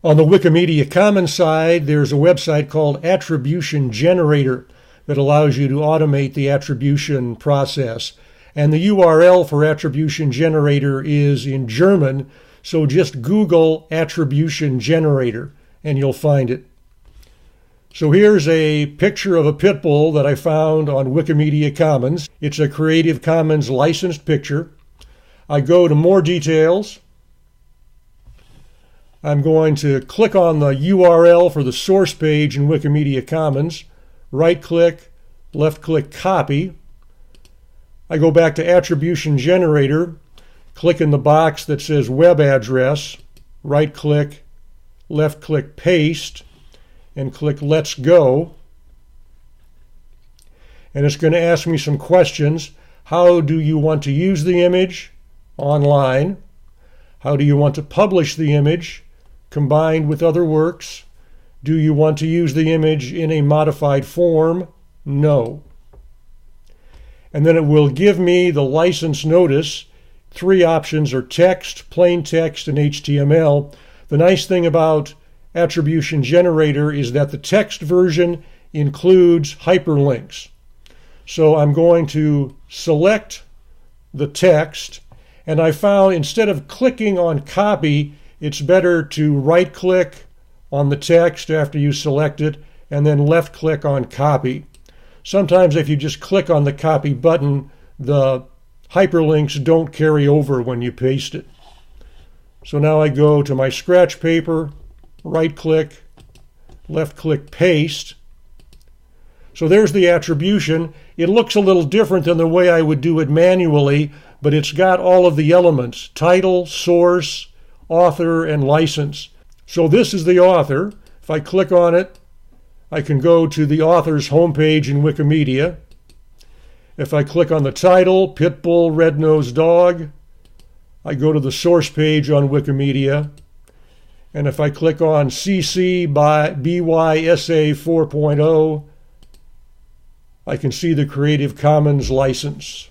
On the Wikimedia Commons side, there's a website called Attribution Generator that allows you to automate the attribution process. And the URL for Attribution Generator is in German, so just Google Attribution Generator and you'll find it. So here's a picture of a pit bull that I found on Wikimedia Commons. It's a Creative Commons licensed picture. I go to more details. I'm going to click on the URL for the source page in Wikimedia Commons, right-click, left-click copy. I go back to Attribution Generator, click in the box that says web address, right-click, left-click paste, and click Let's Go. And it's going to ask me some questions. How do you want to use the image online? How do you want to publish the image combined with other works? Do you want to use the image in a modified form? No. And then it will give me the license notice. 3 options are text, plain text, and HTML. The nice thing about Attribution Generator is that the text version includes hyperlinks. So I'm going to select the text, and I found instead of clicking on copy, it's better to right-click on the text after you select it and then left-click on copy. Sometimes if you just click on the copy button, the hyperlinks don't carry over when you paste it. So now I go to my scratch paper, right-click, left-click paste. So there's the attribution. It looks a little different than the way I would do it manually, but it's got all of the elements: title, source, author, and license. So this is the author. If I click on it, I can go to the author's homepage in Wikimedia. If I click on the title, Pitbull Red-Nosed Dog, I go to the source page on Wikimedia. And if I click on CC by BY SA 4.0, I can see the Creative Commons license.